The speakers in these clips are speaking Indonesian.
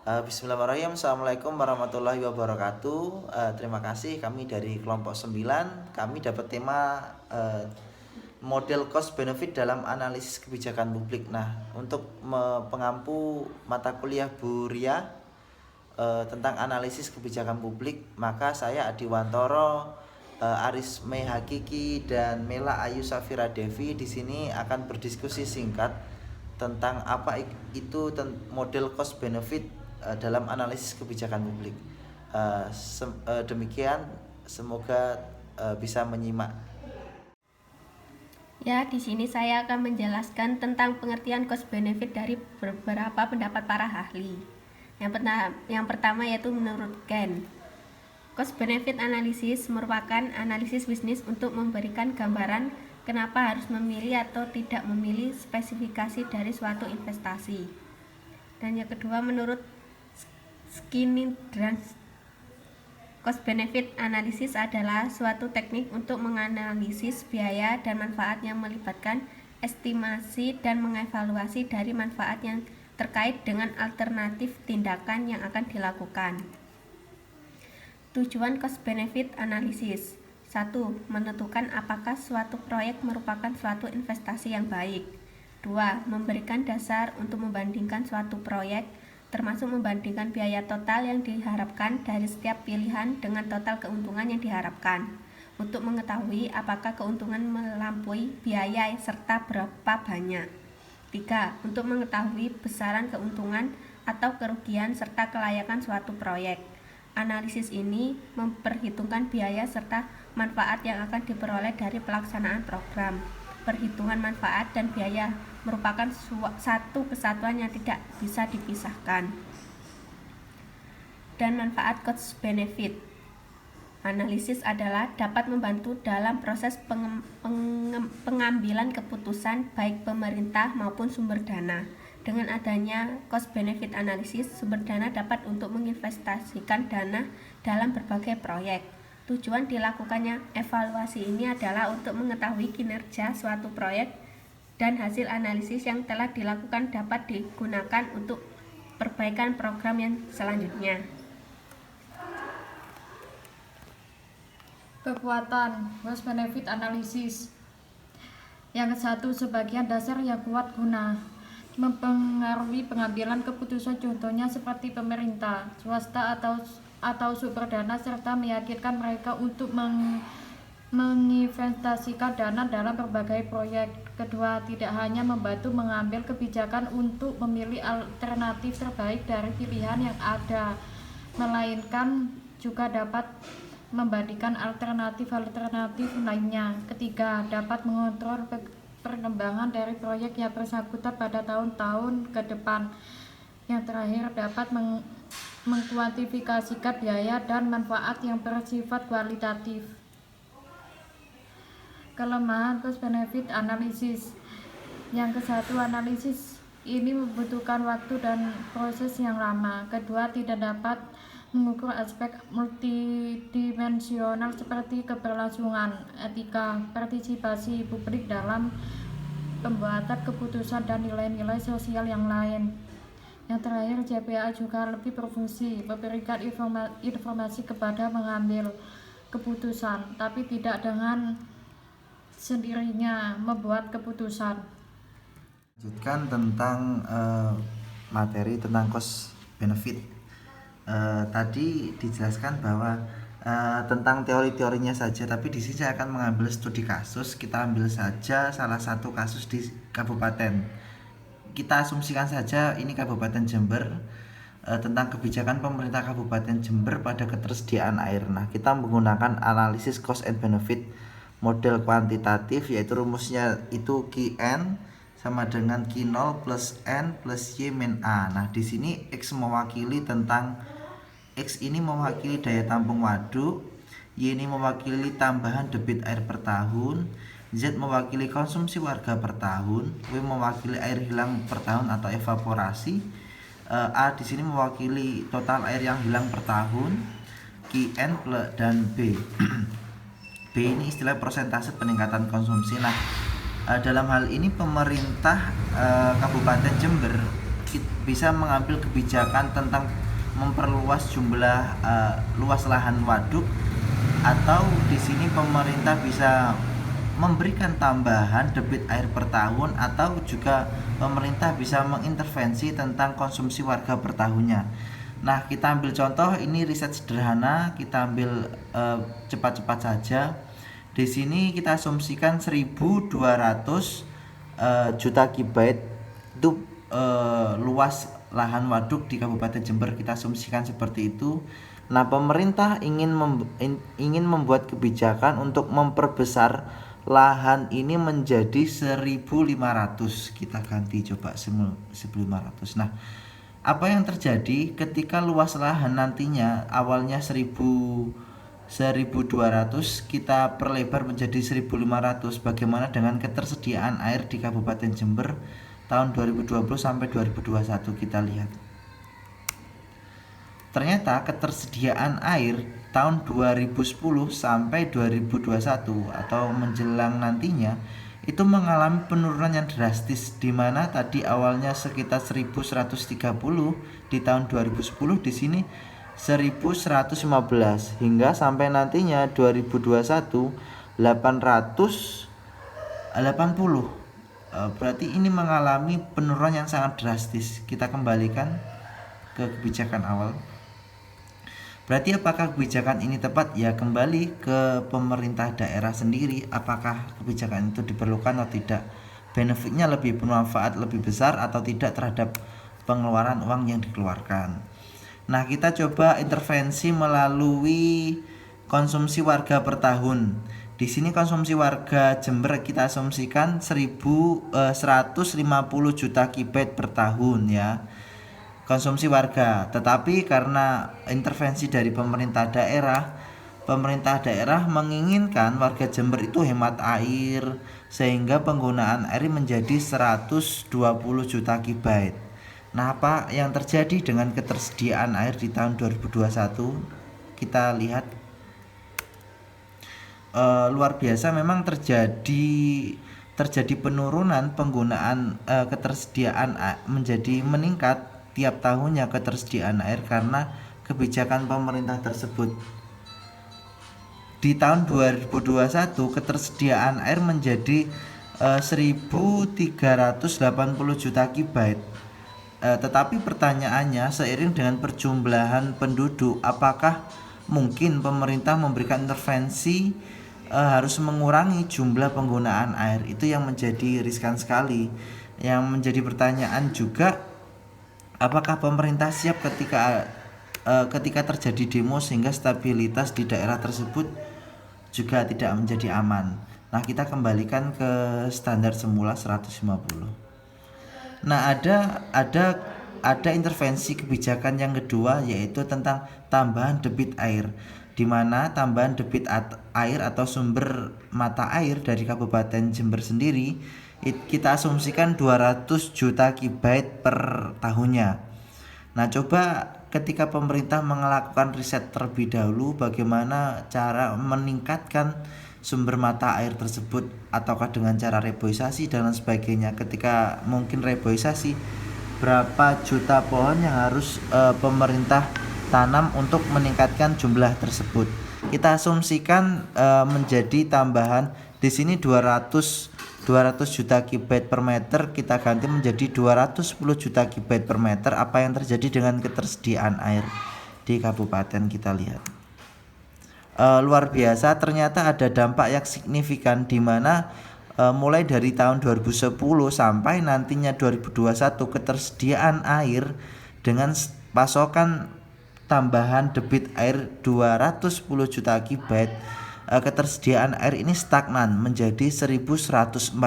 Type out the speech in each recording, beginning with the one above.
Bismillahirrahmanirrahim. Assalamualaikum warahmatullahi wabarakatuh. Terima kasih, kami dari kelompok 9. Kami dapat tema model cost benefit dalam analisis kebijakan publik. Nah, untuk pengampu mata kuliah Bu Ria tentang analisis kebijakan publik, maka saya Adi Wantoro, Aris Mehakiki dan Mela Ayu Safira Devi di sini akan berdiskusi singkat tentang apa itu model cost benefit dalam analisis kebijakan publik. Demikian, semoga bisa menyimak. Ya, di sini saya akan menjelaskan tentang pengertian cost benefit dari beberapa pendapat para ahli. Yang pertama yaitu menurut Ken, cost benefit analysis merupakan analisis bisnis untuk memberikan gambaran kenapa harus memilih atau tidak memilih spesifikasi dari suatu investasi. Dan yang kedua menurut Skinner, cost benefit analysis adalah suatu teknik untuk menganalisis biaya dan manfaat yang melibatkan estimasi dan mengevaluasi dari manfaat yang terkait dengan alternatif tindakan yang akan dilakukan. Tujuan cost benefit analysis: 1. Menentukan apakah suatu proyek merupakan suatu investasi yang baik. 2. Memberikan dasar untuk membandingkan suatu proyek, termasuk membandingkan biaya total yang diharapkan dari setiap pilihan dengan total keuntungan yang diharapkan, untuk mengetahui apakah keuntungan melampaui biaya serta berapa banyak. 3. Untuk mengetahui besaran keuntungan atau kerugian serta kelayakan suatu proyek. Analisis ini memperhitungkan biaya serta manfaat yang akan diperoleh dari pelaksanaan program. Perhitungan manfaat dan biaya merupakan satu kesatuan yang tidak bisa dipisahkan. Dan manfaat cost benefit analisis adalah dapat membantu dalam proses pengambilan keputusan baik pemerintah maupun sumber dana. Dengan adanya cost benefit analisis, sumber dana dapat untuk menginvestasikan dana dalam berbagai proyek. Tujuan dilakukannya evaluasi ini adalah untuk mengetahui kinerja suatu proyek dan hasil analisis yang telah dilakukan dapat digunakan untuk perbaikan program yang selanjutnya. Kekuatan cost benefit analysis. Yang satu, sebagian dasar yang kuat guna mempengaruhi pengambilan keputusan, contohnya seperti pemerintah, swasta atau sumber dana, serta meyakinkan mereka untuk menginvestasikan dana dalam berbagai proyek. Kedua, tidak hanya membantu mengambil kebijakan untuk memilih alternatif terbaik dari pilihan yang ada, melainkan juga dapat membandingkan alternatif lainnya. Ketiga, dapat mengontrol perkembangan dari proyek yang bersangkutan pada tahun-tahun ke depan. Yang terakhir, dapat mengkuantifikasikan biaya dan manfaat yang bersifat kualitatif. Kelemahan cost benefit analysis. Yang kesatu, analisis ini membutuhkan waktu dan proses yang lama. Kedua, tidak dapat mengukur aspek multidimensional seperti keberlangsungan, etika, partisipasi publik dalam pembuatan keputusan, dan nilai-nilai sosial yang lain. Yang terakhir, JPA juga lebih berfungsi memberikan informasi kepada mengambil keputusan, tapi tidak dengan sendirinya membuat keputusan. Lanjutkan tentang materi tentang cost benefit. Tadi dijelaskan bahwa tentang teori-teorinya saja, tapi di sini saya akan mengambil studi kasus. Kita ambil saja salah satu kasus di kabupaten. Kita asumsikan saja ini Kabupaten Jember, tentang kebijakan pemerintah Kabupaten Jember pada ketersediaan air. Nah, kita menggunakan analisis cost and benefit model kuantitatif, yaitu rumusnya itu Qn sama dengan Q0 plus N plus Y min A. Nah, di sini X mewakili tentang X ini mewakili daya tampung waduk, Y ini mewakili tambahan debit air per tahun, Z mewakili konsumsi warga per tahun, W mewakili air hilang per tahun atau evaporasi, A di sini mewakili total air yang hilang per tahun, Qn dan B. B ini istilah persentase peningkatan konsumsi. Nah, dalam hal ini pemerintah Kabupaten Jember bisa mengambil kebijakan tentang memperluas jumlah luas lahan waduk, atau di sini pemerintah bisa memberikan tambahan debit air per tahun, atau juga pemerintah bisa mengintervensi tentang konsumsi warga per tahunnya. Nah, kita ambil contoh, ini riset sederhana, kita ambil cepat-cepat saja. Di sini kita asumsikan 1.200 juta kubik itu luas lahan waduk di Kabupaten Jember, kita asumsikan seperti itu. Nah, pemerintah ingin membuat kebijakan untuk memperbesar lahan ini menjadi 1.500. Kita ganti coba 1.500. Nah, apa yang terjadi ketika luas lahan nantinya awalnya 1.200 kita perlebar menjadi 1.500? Bagaimana dengan ketersediaan air di Kabupaten Jember tahun 2020 sampai 2021? Kita lihat. Ternyata ketersediaan air tahun 2010 sampai 2021 atau menjelang nantinya itu mengalami penurunan yang drastis, di mana tadi awalnya sekitar 1.130 di tahun 2010, di sini 1.115, hingga sampai nantinya 2021 880. Berarti ini mengalami penurunan yang sangat drastis. Kita kembalikan ke kebijakan awal. Berarti apakah kebijakan ini tepat? Ya, kembali ke pemerintah daerah sendiri, apakah kebijakan itu diperlukan atau tidak, benefitnya lebih bermanfaat, lebih besar atau tidak terhadap pengeluaran uang yang dikeluarkan. Nah, kita coba intervensi melalui konsumsi warga per tahun. Di sini konsumsi warga Jember kita asumsikan 150 juta kubik per tahun ya, konsumsi warga. Tetapi karena intervensi dari pemerintah daerah menginginkan warga Jember itu hemat air, sehingga penggunaan air menjadi 120 juta kubik. Nah, apa yang terjadi dengan ketersediaan air di tahun 2021? Kita lihat luar biasa, memang terjadi penurunan penggunaan ketersediaan menjadi meningkat tiap tahunnya ketersediaan air karena kebijakan pemerintah tersebut. Di tahun 2021 ketersediaan air menjadi 1.380 juta kubik. Tetapi pertanyaannya, seiring dengan perjumlahan penduduk, apakah mungkin pemerintah memberikan intervensi harus mengurangi jumlah penggunaan air? Itu yang menjadi riskan sekali. Yang menjadi pertanyaan juga, apakah pemerintah siap ketika terjadi demo sehingga stabilitas di daerah tersebut juga tidak menjadi aman? Nah, kita kembalikan ke standar semula 150. Nah, ada intervensi kebijakan yang kedua, yaitu tentang tambahan debit air, di mana tambahan debit air atau sumber mata air dari Kabupaten Jember sendiri kita asumsikan 200 juta kubik per tahunnya. Nah, coba ketika pemerintah melakukan riset terlebih dahulu bagaimana cara meningkatkan sumber mata air tersebut, ataukah dengan cara reboisasi dan lain sebagainya. Ketika mungkin reboisasi, berapa juta pohon yang harus pemerintah tanam untuk meningkatkan jumlah tersebut? Kita asumsikan menjadi tambahan di sini 200 juta kubik per meter, kita ganti menjadi 210 juta kubik per meter. Apa yang terjadi dengan ketersediaan air di kabupaten? Kita lihat. Luar biasa, ternyata ada dampak yang signifikan, di mana mulai dari tahun 2010 sampai nantinya 2021 ketersediaan air dengan pasokan tambahan debit air 210 juta kubik, ketersediaan air ini stagnan menjadi 1.140.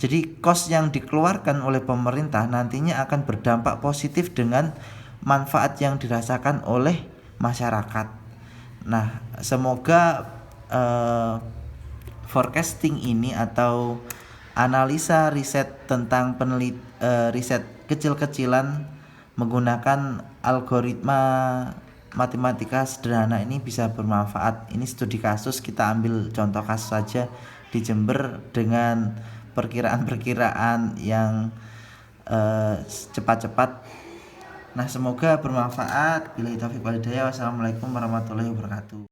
Jadi kos yang dikeluarkan oleh pemerintah nantinya akan berdampak positif dengan manfaat yang dirasakan oleh masyarakat. Nah, semoga forecasting ini atau analisa riset tentang riset kecil-kecilan menggunakan algoritma matematika sederhana ini bisa bermanfaat. Ini studi kasus, kita ambil contoh kasus saja di Jember dengan perkiraan-perkiraan yang cepat-cepat. Nah, semoga bermanfaat. Bila taufiq wal hidayah. Wassalamualaikum warahmatullahi wabarakatuh.